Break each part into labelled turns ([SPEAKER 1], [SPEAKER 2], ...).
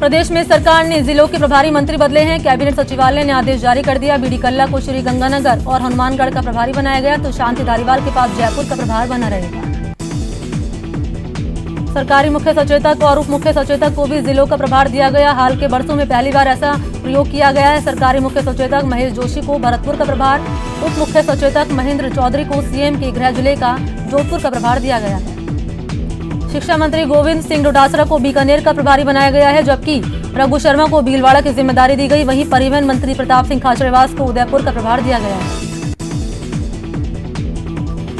[SPEAKER 1] प्रदेश में सरकार ने जिलों के प्रभारी मंत्री बदले हैं। कैबिनेट सचिवालय ने आदेश जारी कर दिया। बीडी कल्ला को श्री गंगानगर और हनुमानगढ़ का प्रभारी बनाया गया तो शांति धारीवाल के पास जयपुर का प्रभार बना रहेगा। सरकारी मुख्य सचेतक और उप मुख्य सचेतक को भी जिलों का प्रभार दिया गया। हाल के वर्षों में पहली बार ऐसा प्रयोग किया गया है। सरकारी मुख्य सचेतक महेश जोशी को भरतपुर का प्रभार, उप मुख्य सचेतक महेंद्र चौधरी को सीएम के गृह जिले का जोधपुर का प्रभार दिया गया है। शिक्षा मंत्री गोविंद सिंह डोटासरा को बीकानेर का प्रभारी बनाया गया है, जबकि रघु शर्मा को भीलवाड़ा की जिम्मेदारी दी गई। वहीं परिवहन मंत्री प्रताप सिंह खाचरियावास को उदयपुर का प्रभार दिया गया है।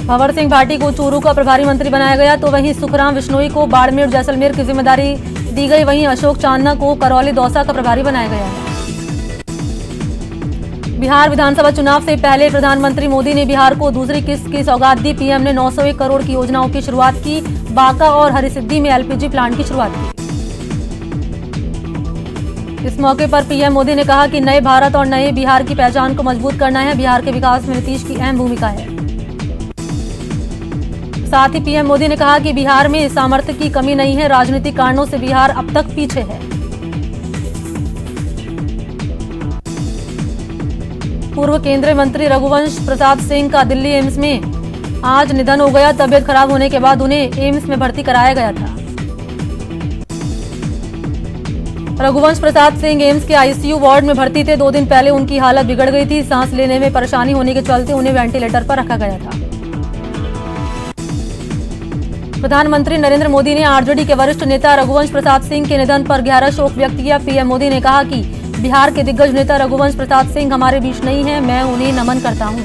[SPEAKER 1] भंवर सिंह भाटी को चूरू का प्रभारी मंत्री बनाया गया तो वहीं सुखराम बिश्नोई को बाड़मेर जैसलमेर की जिम्मेदारी दी गई। वहीं अशोक चांदना को करौली दौसा का प्रभारी बनाया गया है। बिहार विधानसभा चुनाव से पहले प्रधानमंत्री मोदी ने बिहार को दूसरी किस्त की सौगात दी। पीएम ने 901 करोड़ की योजनाओं की शुरुआत की। बांका और हरिसिद्धि में एलपीजी प्लांट की शुरुआत की। इस मौके पर पीएम मोदी ने कहा कि नए भारत और नए बिहार की पहचान को मजबूत करना है। बिहार के विकास में नीतीश की अहम भूमिका है। साथ ही पीएम मोदी ने कहा कि बिहार में सामर्थ्य की कमी नहीं है। राजनीतिक कारणों से बिहार अब तक पीछे है। पूर्व केंद्रीय मंत्री रघुवंश प्रसाद सिंह का दिल्ली एम्स में आज निधन हो गया। तबियत खराब होने के बाद उन्हें एम्स में भर्ती कराया गया था। रघुवंश प्रसाद सिंह एम्स के आईसीयू वार्ड में भर्ती थे। 2 दिन पहले उनकी हालत बिगड़ गई थी। सांस लेने में परेशानी होने के चलते उन्हें वेंटिलेटर पर रखा गया था। प्रधानमंत्री नरेंद्र मोदी ने आरजेडी के वरिष्ठ नेता रघुवंश प्रसाद सिंह के निधन पर गहरा शोक व्यक्त किया। पीएम मोदी ने कहा कि बिहार के दिग्गज नेता रघुवंश प्रसाद सिंह हमारे बीच नहीं है, मैं उन्हें नमन करता हूं।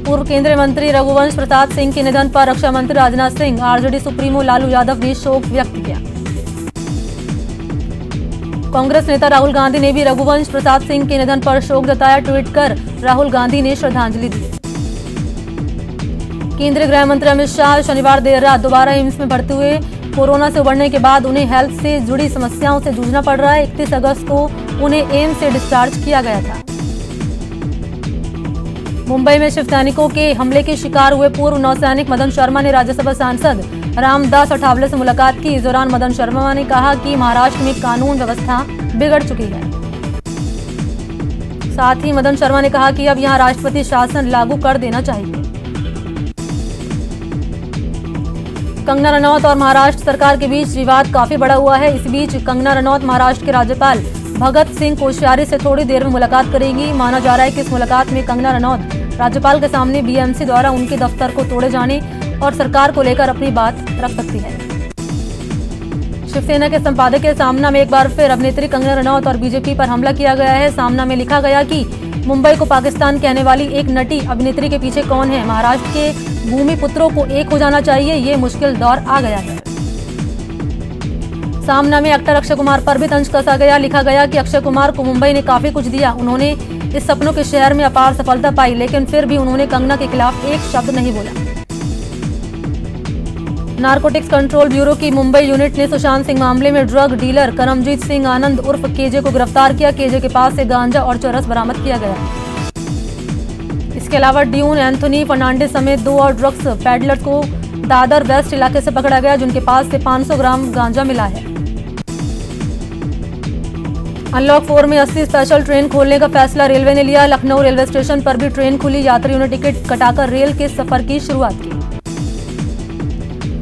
[SPEAKER 1] पूर्व केंद्रीय मंत्री रघुवंश प्रसाद सिंह के निधन पर रक्षा मंत्री राजनाथ सिंह, आरजेडी सुप्रीमो लालू यादव ने शोक व्यक्त किया। कांग्रेस नेता राहुल गांधी ने भी रघुवंश प्रसाद सिंह के निधन पर शोक जताया। ट्वीट कर राहुल गांधी ने श्रद्धांजलि दी। केंद्रीय गृह मंत्री अमित शाह शनिवार देर रात दोबारा एम्स में भर्ती हुए। कोरोना से उबरने के बाद उन्हें हेल्थ से जुड़ी समस्याओं से जूझना पड़ रहा है। 31 अगस्त को उन्हें एम्स से डिस्चार्ज किया गया था। मुंबई में शिव सैनिकों के हमले के शिकार हुए पूर्व नौसैनिक मदन शर्मा ने राज्यसभा सांसद रामदास अठावले से मुलाकात की। इस दौरान मदन शर्मा ने कहा कि महाराष्ट्र में कानून व्यवस्था बिगड़ चुकी है। साथ ही मदन शर्मा ने कहा कि अब यहां राष्ट्रपति शासन लागू कर देना चाहिए। कंगना रनौत और महाराष्ट्र सरकार के बीच विवाद काफी बड़ा हुआ है। इस बीच कंगना रनौत महाराष्ट्र के राज्यपाल भगत सिंह कोश्यारी से थोड़ी देर में मुलाकात करेंगी। माना जा रहा है कि इस मुलाकात में कंगना रनौत राज्यपाल के सामने बीएमसी द्वारा उनके दफ्तर को तोड़े जाने और सरकार को लेकर अपनी बात रख सकती है। शिवसेना के संपादकीय सामना में एक बार फिर अभिनेत्री कंगना रनौत और बीजेपी पर हमला किया गया है। सामना में लिखा गया कि मुंबई को पाकिस्तान कहने वाली एक नटी अभिनेत्री के पीछे कौन है। महाराष्ट्र के भूमि पुत्रों को एक हो जाना चाहिए, ये मुश्किल दौर आ गया है। सामना में एक्टर अक्षय कुमार पर भी तंज कसा गया। लिखा गया कि अक्षय कुमार को मुंबई ने काफी कुछ दिया। उन्होंने इस सपनों के शहर में अपार सफलता पाई, लेकिन फिर भी उन्होंने कंगना के खिलाफ एक शब्द नहीं बोला। नारकोटिक्स कंट्रोल ब्यूरो की मुंबई यूनिट ने सुशांत सिंह मामले में ड्रग डीलर करमजीत सिंह आनंद उर्फ केजे को गिरफ्तार किया। केजे के पास से गांजा और चरस बरामद किया गया। इसके अलावा ड्यून एंथोनी फर्नांडिस समेत 2 और ड्रग्स पैडलर्स को दादर वेस्ट इलाके से पकड़ा गया, जिनके पास से 500 ग्राम गांजा मिला है। अनलॉक 4 में 80 स्पेशल ट्रेन खोलने का फैसला रेलवे ने लिया। लखनऊ रेलवे स्टेशन पर भी ट्रेन खुली। यात्रियों ने टिकट कटाकर रेल के सफर की शुरुआत की।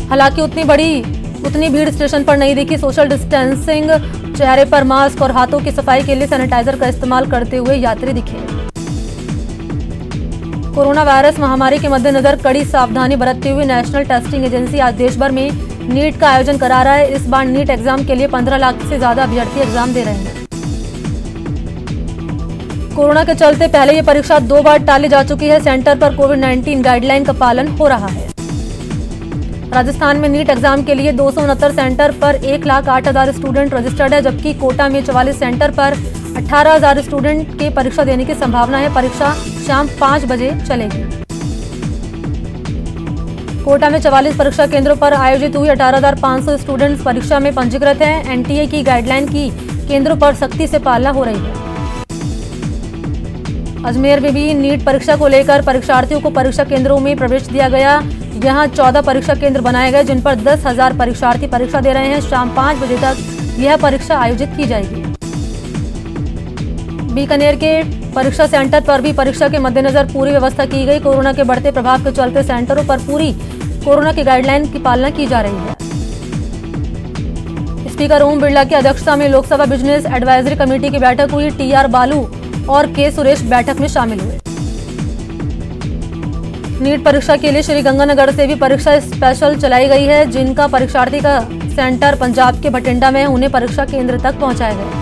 [SPEAKER 1] हालांकि उतनी भीड़ स्टेशन पर नहीं दिखी। सोशल डिस्टेंसिंग, चेहरे पर मास्क और हाथों की सफाई के लिए सैनिटाइजर का इस्तेमाल करते हुए यात्री दिखे। कोरोना वायरस महामारी के मद्देनजर कड़ी सावधानी बरतते हुए नेशनल टेस्टिंग एजेंसी आज देश भर में नीट का आयोजन करा रहा है। इस बार नीट एग्जाम के लिए 15 लाख से ज्यादा अभ्यर्थी एग्जाम दे रहे हैं। कोरोना के चलते पहले ये परीक्षा 2 बार टाली जा चुकी है। सेंटर पर कोविड-19 गाइडलाइन का पालन हो रहा है। राजस्थान में नीट एग्जाम के लिए 269 सेंटर पर 1,08,000 स्टूडेंट रजिस्टर्ड है, जबकि कोटा में 44 सेंटर पर 18,000 स्टूडेंट के परीक्षा देने की संभावना है। परीक्षा शाम 5 बजे चलेगी। कोटा में 44 परीक्षा केंद्रों पर आयोजित हुई 18,500 स्टूडेंट्स परीक्षा में पंजीकृत हैं। एनटीए की गाइडलाइन की केंद्रों पर सख्ती से पालना हो रही है। अजमेर में भी नीट परीक्षा को लेकर परीक्षार्थियों को परीक्षा केंद्रों में प्रवेश दिया गया। यहाँ 14 परीक्षा केंद्र बनाए गए जिन पर 10,000 परीक्षार्थी परीक्षा दे रहे हैं। शाम 5 बजे तक यह परीक्षा आयोजित की जाएगी। बीकानेर के परीक्षा सेंटर पर भी परीक्षा के मद्देनजर पूरी व्यवस्था की गई। कोरोना के बढ़ते प्रभाव के चलते सेंटरों पर पूरी कोरोना की गाइडलाइन की पालना की जा रही है। स्पीकर ओम बिरला की अध्यक्षता में लोकसभा बिजनेस एडवाइजरी कमेटी की बैठक हुई। टीआर बालू और के सुरेश बैठक में शामिल हुए। नीट परीक्षा के लिए श्रीगंगानगर से भी परीक्षा स्पेशल चलाई गई है। जिनका परीक्षार्थी का सेंटर पंजाब के भटिंडा में उन्हें परीक्षा केंद्र तक पहुंचाया गया।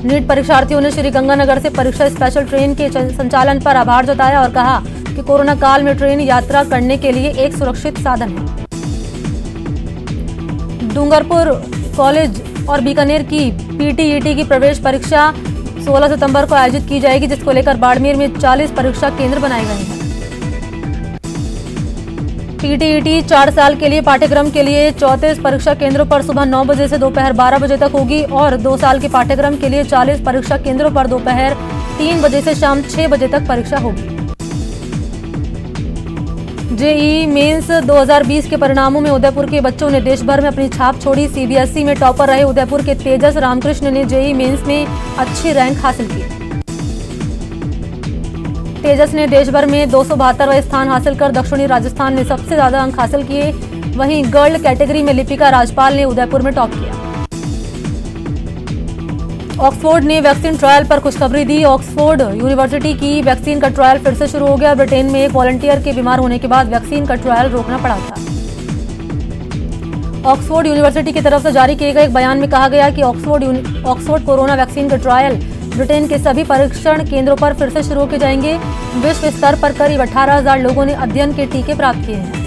[SPEAKER 1] नीट परीक्षार्थियों ने श्रीगंगानगर से परीक्षा स्पेशल ट्रेन के संचालन पर आभार जताया और कहा कि कोरोना काल में ट्रेन यात्रा करने के लिए एक सुरक्षित साधन है। डूंगरपुर कॉलेज और बीकानेर की पीटीईटी की प्रवेश परीक्षा 16 सितंबर को आयोजित की जाएगी, जिसको लेकर बाड़मेर में 40 परीक्षा केंद्र बनाए गए हैं। पीटीईटी 4 साल के लिए पाठ्यक्रम के लिए 34 परीक्षा केंद्रों पर सुबह 9 बजे से दोपहर 12 बजे तक होगी और 2 साल के पाठ्यक्रम के लिए 40 परीक्षा केंद्रों पर दोपहर 3 बजे से शाम 6 बजे तक परीक्षा होगी। जेईई मेंस 2020 के परिणामों में उदयपुर के बच्चों ने देश भर में अपनी छाप छोड़ी। सीबीएसई में टॉपर रहे उदयपुर के तेजस रामकृष्ण ने जेईई मेंस में अच्छी रैंक हासिल की। तेजस ने देश भर में 272वां स्थान हासिल कर दक्षिणी राजस्थान में सबसे ज्यादा अंक हासिल किए। वहीं गर्ल कैटेगरी में लिपिका राजपाल ने उदयपुर में टॉप किया। ऑक्सफोर्ड ने वैक्सीन ट्रायल पर खुशखबरी दी। ऑक्सफोर्ड यूनिवर्सिटी की वैक्सीन का ट्रायल फिर से शुरू हो गया। ब्रिटेन में एक वॉलंटियर के बीमार होने के बाद वैक्सीन का ट्रायल रोकना पड़ा था। ऑक्सफोर्ड यूनिवर्सिटी की तरफ से जारी किए गए एक बयान में कहा गया कि ऑक्सफोर्ड कोरोना वैक्सीन का ट्रायल ब्रिटेन के सभी परीक्षण केंद्रों पर फिर से शुरू किए जाएंगे। विश्व स्तर पर करीब 18,000 लोगों ने अध्ययन के टीके प्राप्त किए हैं।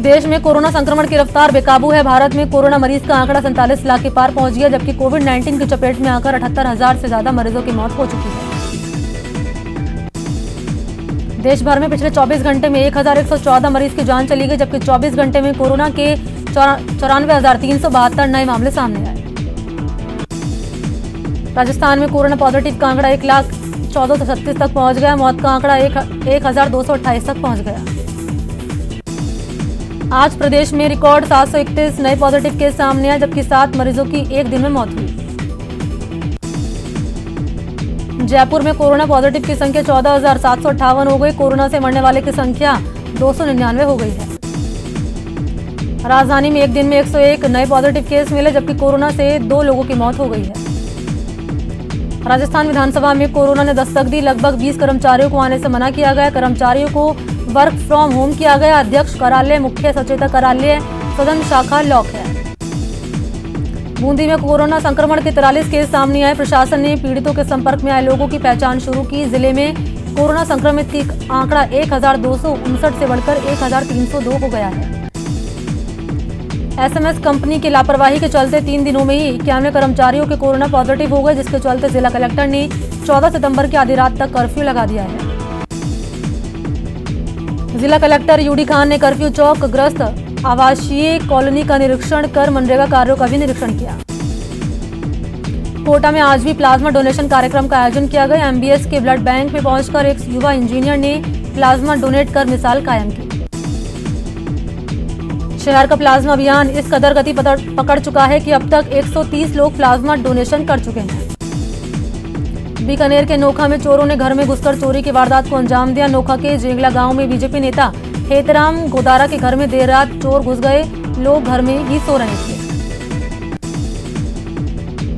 [SPEAKER 1] देश में कोरोना संक्रमण की रफ्तार बेकाबू है। भारत में कोरोना मरीज का आंकड़ा 47 लाख के पार पहुंच गया, जबकि कोविड-19 की चपेट में आकर 78,000 से ज्यादा मरीजों की मौत हो चुकी है। देश भर में पिछले 24 घंटे में 1,114 मरीज की जान चली गई, जबकि 24 घंटे में कोरोना के 94,372 नए मामले सामने आए। राजस्थान में कोरोना पॉजिटिव का आंकड़ा 1,14,36 तक पहुंच गया। मौत का आंकड़ा 1,228 तक पहुंच गया। आज प्रदेश में रिकॉर्ड 731 नए पॉजिटिव केस सामने आए, जबकि 7 मरीजों की एक दिन में मौत हुई। जयपुर में कोरोना पॉजिटिव की संख्या 14,758 हो गई। कोरोना से मरने वाले की संख्या 299 हो गई है। राजधानी में एक दिन में 101 नए पॉजिटिव केस मिले, जबकि कोरोना से 2 लोगों की मौत हो गई है। राजस्थान विधानसभा में कोरोना ने दस्तक दी। लगभग 20 कर्मचारियों को आने से मना किया गया। कर्मचारियों को वर्क फ्रॉम होम किया गया। अध्यक्ष कार्यालय, मुख्य सचेतक कार्यालय, सदन शाखा लॉक है। बूंदी में कोरोना संक्रमण के 43 केस सामने आए। प्रशासन ने पीड़ितों के संपर्क में आए लोगों की पहचान शुरू की। जिले में कोरोना संक्रमित की आंकड़ा 1,259 से बढ़कर 1,302 हो गया है। एसएमएस कंपनी की लापरवाही के चलते 3 दिनों में ही 91 कर्मचारियों के कोरोना पॉजिटिव हो गए, जिसके चलते जिला कलेक्टर ने 14 सितंबर की आधी रात तक कर्फ्यू लगा दिया है। जिला कलेक्टर यूडी खान ने कर्फ्यू चौक ग्रस्त आवासीय कॉलोनी का निरीक्षण कर मनरेगा कार्यों का भी निरीक्षण किया। कोटा में आज भी प्लाज्मा डोनेशन कार्यक्रम का आयोजन किया गया। एमबीएस के ब्लड बैंक में पहुंचकर एक युवा इंजीनियर ने प्लाज्मा डोनेट कर मिसाल कायम की। शहर का प्लाज्मा अभियान इस कदर गति पकड़ चुका है कि अब तक 130 लोग प्लाज्मा डोनेशन कर चुके हैं। बीकानेर के नोखा में चोरों ने घर में घुसकर चोरी की वारदात को अंजाम दिया। नोखा के जेंगला गांव में बीजेपी नेता हेतराम गोदारा के घर में देर रात चोर घुस गए। लोग घर में ही सो रहे थे।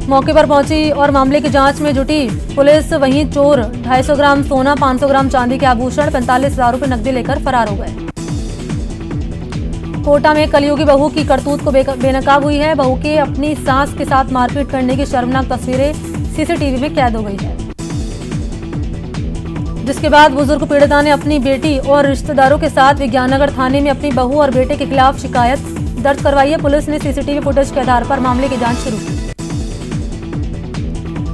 [SPEAKER 1] मौके पर पहुंची और मामले की जांच में जुटी पुलिस। वहीं चोर 250 ग्राम सोना, 500 ग्राम चांदी के आभूषण, 45,000 रुपए नकदी लेकर फरार हो गए। कोटा में कलयुगी बहू की करतूत को बेनकाब हुई है। बहू के अपनी सास के साथ मारपीट करने की शर्मनाक तस्वीरें सीसीटीवी में कैद हो गई है, जिसके बाद बुजुर्ग पीड़िता ने अपनी बेटी और रिश्तेदारों के साथ विज्ञाननगर थाने में अपनी बहू और बेटे के खिलाफ शिकायत दर्ज करवाई है। पुलिस ने सीसीटीवी फुटेज के आधार पर मामले की जांच शुरू की।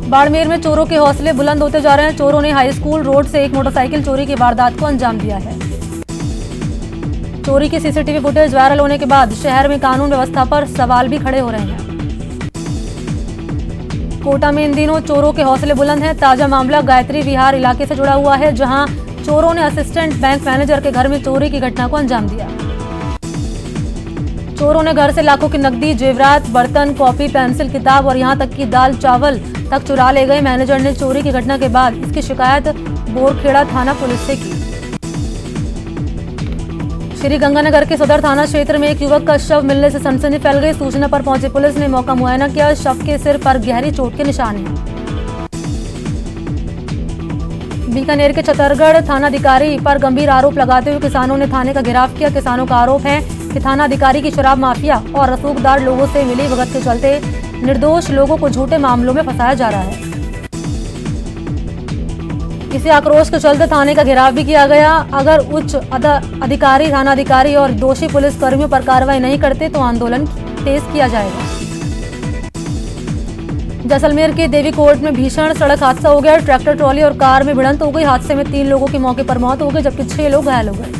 [SPEAKER 1] बाड़मेर में चोरों के हौसले बुलंद होते जा रहे हैं। चोरों ने हाई स्कूल रोड से एक मोटरसाइकिल चोरी की वारदात को अंजाम दिया है। चोरी की सीसीटीवी फुटेज वायरल होने के बाद शहर में कानून व्यवस्था पर सवाल भी खड़े हो रहे हैं। कोटा में इन दिनों चोरों के हौसले बुलंद हैं। ताजा मामला गायत्री विहार इलाके से जुड़ा हुआ है, जहां चोरों ने असिस्टेंट बैंक मैनेजर के घर में चोरी की घटना को अंजाम दिया। चोरों ने घर से लाखों की नकदी, जेवरात, बर्तन, कॉपी, पेंसिल, किताब और यहां तक कि दाल चावल तक चुरा ले गए। मैनेजर ने चोरी की घटना के बाद इसकी शिकायत बोरखेड़ा थाना पुलिस से की। श्री गंगानगर के सदर थाना क्षेत्र में एक युवक का शव मिलने से सनसनी फैल गई। सूचना पर पहुंची पुलिस ने मौका मुआयना किया। शव के सिर पर गहरी चोट के निशान हैं। बीकानेर के छतरगढ़ थानाधिकारी पर गंभीर आरोप लगाते हुए किसानों ने थाने का घेराव किया। किसानों का आरोप है कि थानाधिकारी की शराब माफिया और रसूखदार लोगों से मिली भगत के चलते निर्दोष लोगों को झूठे मामलों में फंसाया जा रहा है। इसी आक्रोश के चलते थाने का घेराव भी किया गया। अगर उच्च अधिकारी, थानाधिकारी और दोषी पुलिस कर्मियों पर कार्रवाई नहीं करते तो आंदोलन तेज किया जाएगा। जैसलमेर के देवी कोर्ट में भीषण सड़क हादसा हो गया। ट्रैक्टर ट्रॉली और कार में भिड़ंत हो गई। हादसे में 3 लोगों की मौके पर मौत हो गई जबकि 6 लोग घायल हो गए।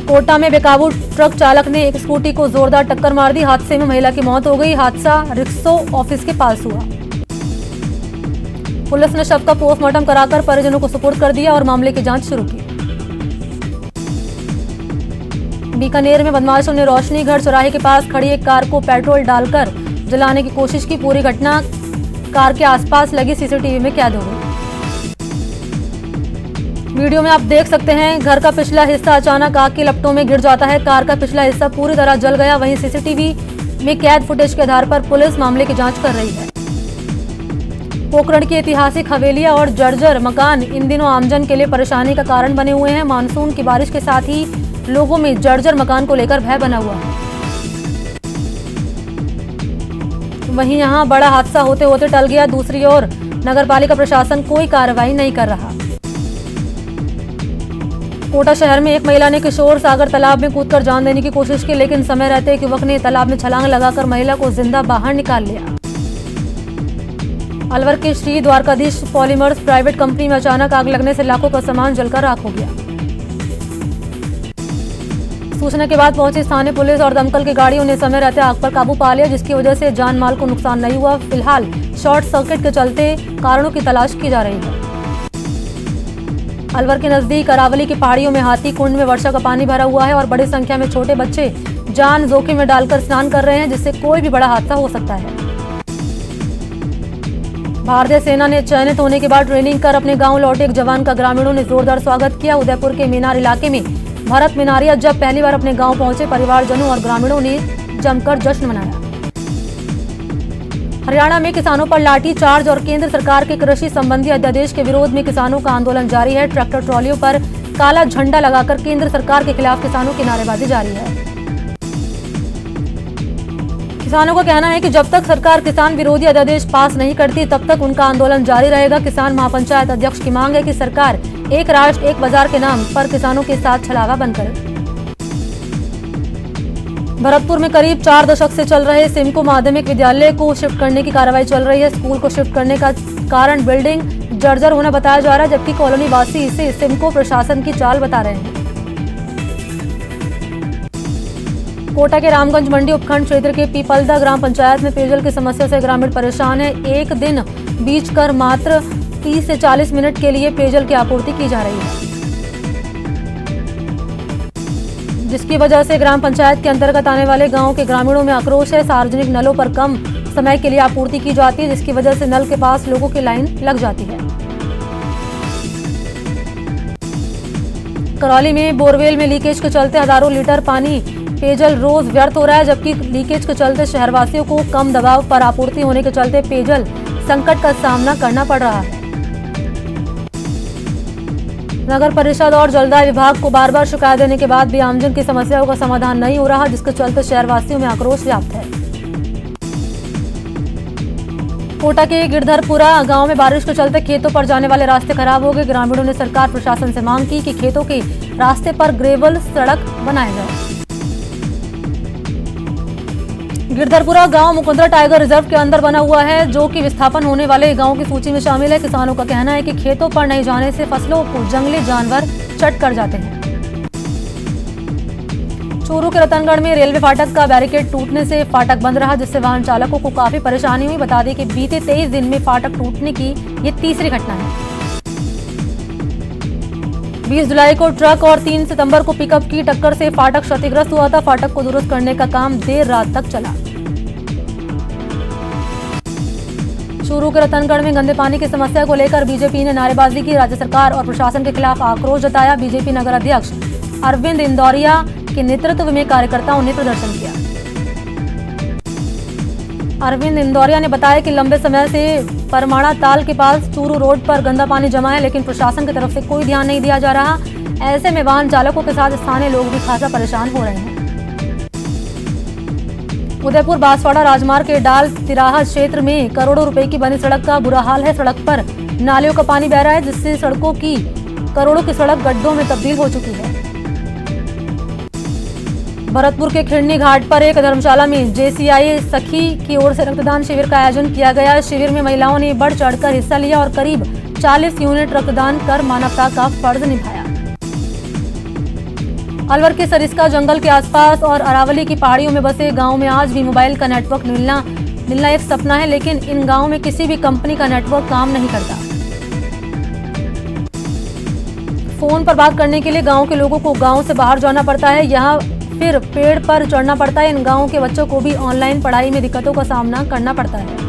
[SPEAKER 1] कोटा में बेकाबू ट्रक चालक ने एक स्कूटी को जोरदार टक्कर मार दी। हादसे में महिला की मौत हो गई। हादसा रिक्शो ऑफिस के पास हुआ। पुलिस ने शव का पोस्टमार्टम कराकर परिजनों को सुपुर्द कर दिया और मामले की जांच शुरू की। बीकानेर में बदमाशों ने रोशनी घर चौराहे के पास खड़ी एक कार को पेट्रोल डालकर जलाने की कोशिश की। पूरी घटना कार के आसपास लगी सीसीटीवी में कैद हो गई। वीडियो में आप देख सकते हैं घर का पिछला हिस्सा अचानक आग की लपटों में गिर जाता है। कार का पिछला हिस्सा पूरी तरह जल गया। वहीं सीसीटीवी में कैद फुटेज के आधार पर पुलिस मामले की जांच कर रही है। पोखरण की ऐतिहासिक हवेलियां और जर्जर मकान इन दिनों आमजन के लिए परेशानी का कारण बने हुए हैं। मानसून की बारिश के साथ ही लोगों में जर्जर मकान को लेकर भय बना हुआ है। वहीं यहां बड़ा हादसा होते होते टल गया। दूसरी ओर नगरपालिका प्रशासन कोई कार्रवाई नहीं कर रहा। कोटा शहर में एक महिला ने किशोर सागर तालाब में कूदकर जान देने की कोशिश की, लेकिन समय रहते एक युवक ने तालाब में छलांग लगाकर महिला को जिंदा बाहर निकाल लिया। अलवर के Shri Dwarkadhish polymers private company में अचानक आग लगने से लाखों का सामान जलकर राख हो गया। सूचना के बाद पहुंची स्थानीय पुलिस और दमकल की गाड़ियों ने समय रहते आग पर काबू पा लिया, जिसकी वजह से जान माल को नुकसान नहीं हुआ। फिलहाल शॉर्ट सर्किट के चलते कारणों की तलाश की जा रही है। अलवर के नजदीक अरावली की पहाड़ियों में हाथी कुंड में वर्षा का पानी भरा हुआ है और बड़ी संख्या में छोटे बच्चे जान जोखिम में डालकर स्नान कर रहे हैं, जिससे कोई भी बड़ा हादसा हो सकता है। भारतीय सेना ने चयनित होने के बाद ट्रेनिंग कर अपने गांव लौटे एक जवान का ग्रामीणों ने जोरदार स्वागत किया। उदयपुर के मीनार इलाके में भरत मीनारिया जब पहली बार अपने गांव पहुंचे, परिवारजनों और ग्रामीणों ने जमकर जश्न मनाया। हरियाणा में किसानों पर लाठीचार्ज और केंद्र सरकार के कृषि संबंधी अध्यादेश के विरोध में किसानों का आंदोलन जारी है। ट्रैक्टर ट्रॉलियों पर काला झंडा लगाकर केंद्र सरकार के खिलाफ किसानों की नारेबाजी जारी है। किसानों का कहना है कि जब तक सरकार किसान विरोधी अध्यादेश पास नहीं करती तब तक उनका आंदोलन जारी रहेगा। किसान महापंचायत अध्यक्ष की मांग है कि सरकार एक राष्ट्र एक बाजार के नाम पर किसानों के साथ छलावा बंद करे। भरतपुर में करीब 4 दशक से चल रहे सिमको माध्यमिक विद्यालय को शिफ्ट करने की कार्रवाई चल रही है। स्कूल को शिफ्ट करने का कारण बिल्डिंग जर्जर होना बताया जा रहा है, जबकि कॉलोनी वासी इसे सिमको प्रशासन की चाल बता रहे हैं। कोटा के रामगंज मंडी उपखंड क्षेत्र के पीपलदा ग्राम पंचायत में पेयजल की समस्या से ग्रामीण परेशान है। एक दिन बीच कर मात्र 30 से 40 मिनट के लिए पेयजल की आपूर्ति की जा रही है, जिसकी वजह से ग्राम पंचायत के अंतर्गत आने वाले गांव के ग्रामीणों में आक्रोश है। सार्वजनिक नलों पर कम समय के लिए आपूर्ति की जाती है, जिसकी वजह से नल के पास लोगों की लाइन लग जाती है। करौली में बोरवेल में लीकेज के चलते हजारों लीटर पानी पेयजल रोज व्यर्थ हो रहा है, जबकि लीकेज के चलते शहरवासियों को कम दबाव पर आपूर्ति होने के चलते पेयजल संकट का सामना करना पड़ रहा है। नगर परिषद और जलदाय विभाग को बार बार शिकायत देने के बाद भी आमजन की समस्याओं का समाधान नहीं हो रहा, जिसके चलते शहरवासियों में आक्रोश व्याप्त है। कोटा के गिरधरपुरा गांव में बारिश के चलते खेतों पर जाने वाले रास्ते खराब हो गए। ग्रामीणों ने सरकार प्रशासन से मांग की कि खेतों के रास्ते पर ग्रेवल सड़क बनाया जाए। गिरधरपुरा गांव मुकुंदरा टाइगर रिजर्व के अंदर बना हुआ है, जो कि विस्थापन होने वाले गांव की सूची में शामिल है। किसानों का कहना है कि खेतों पर नहीं जाने से फसलों को जंगली जानवर चट कर जाते हैं। चूरू के रतनगढ़ में रेलवे फाटक का बैरिकेड टूटने से फाटक बंद रहा, जिससे वाहन चालकों को काफी परेशानी हुई। बता दें कि बीते 23 दिन में फाटक टूटने की ये तीसरी घटना है। 20 जुलाई को ट्रक और 3 सितंबर को पिकअप की टक्कर से फाटक क्षतिग्रस्त हुआ था। फाटक को दुरुस्त करने का काम देर रात तक चला। चूरू के रतनगढ़ में गंदे पानी की समस्या को लेकर बीजेपी ने नारेबाजी की। राज्य सरकार और प्रशासन के खिलाफ आक्रोश जताया। बीजेपी नगर अध्यक्ष अरविंद इंदौरिया के नेतृत्व में कार्यकर्ताओं ने प्रदर्शन किया। अरविंद इंदौरिया ने बताया कि लंबे समय से परमाणा ताल के पास चूरू रोड पर गंदा पानी जमा है, लेकिन प्रशासन की तरफ से कोई ध्यान नहीं दिया जा रहा। ऐसे में वाहन चालकों के साथ स्थानीय लोग भी खासा परेशान हो रहे हैं। उदयपुर बांसवाड़ा राजमार्ग के डाल तिराहा क्षेत्र में करोड़ों रुपए की बनी सड़क का बुरा हाल है। सड़क पर नालियों का पानी बह रहा है, जिससे सड़कों की करोड़ों की सड़क गड्ढों में तब्दील हो चुकी है। भरतपुर के खिड़नी घाट पर एक धर्मशाला में जेसीआई सखी की ओर से रक्तदान शिविर का आयोजन किया गया। शिविर में महिलाओं ने बढ़ चढ़कर हिस्सा लिया और करीब 40 यूनिट रक्तदान कर मानवता का फर्ज निभाया। अलवर के सरिस्का जंगल के आसपास और अरावली की पहाड़ियों में बसे गांव में आज भी मोबाइल का नेटवर्क मिलना एक सपना है, लेकिन इन गांवों में किसी भी कंपनी का नेटवर्क काम नहीं करता। फोन पर बात करने के लिए गांव के लोगों को गांव से बाहर जाना पड़ता है, यहाँ फिर पेड़ पर चढ़ना पड़ता है। इन गांवों के बच्चों को भी ऑनलाइन पढ़ाई में दिक्कतों का सामना करना पड़ता है।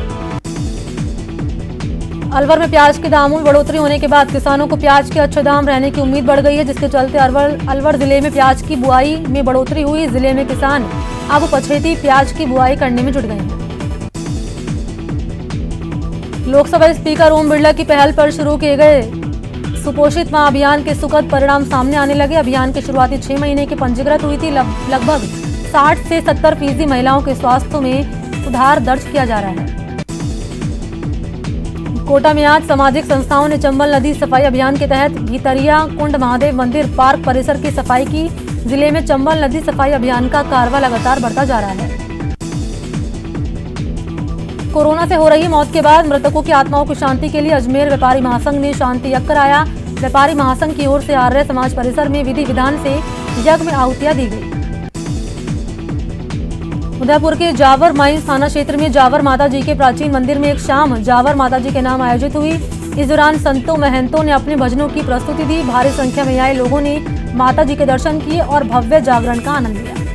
[SPEAKER 1] अलवर में प्याज के दामों में बढ़ोतरी होने के बाद किसानों को प्याज के अच्छे दाम रहने की उम्मीद बढ़ गई है, जिसके चलते अलवर जिले में प्याज की बुआई में बढ़ोतरी हुई। जिले में किसान अब पछेती प्याज की बुआई करने में जुट गए हैं। लोकसभा स्पीकर ओम बिरला की पहल पर शुरू किए गए सुपोषित मां अभियान के सुखद परिणाम सामने आने लगे। अभियान की शुरुआती 6 महीने की पंजीकृत हुई थी। लगभग 60 से 70% महिलाओं के स्वास्थ्य में सुधार दर्ज किया जा रहा है। कोटा में आज सामाजिक संस्थाओं ने चंबल नदी सफाई अभियान के तहत भीतरिया कुंड महादेव मंदिर पार्क परिसर की सफाई की। जिले में चंबल नदी सफाई अभियान का कारवा लगातार बढ़ता जा रहा है। कोरोना से हो रही मौत के बाद मृतकों की आत्माओं की शांति के लिए अजमेर व्यापारी महासंघ ने शांति यज्ञ कराया। व्यापारी महासंघ की ओर से आर्य समाज परिसर में विधि विधान से यज्ञ में आहुतियां दी गई। उदयपुर के जावर माइंस थाना क्षेत्र में जावर माता जी के प्राचीन मंदिर में एक शाम जावर माता जी के नाम आयोजित हुई। इस दौरान संतों महंतों ने अपने भजनों की प्रस्तुति दी। भारी संख्या में आए लोगों ने माता जी के दर्शन किए और भव्य जागरण का आनंद लिया।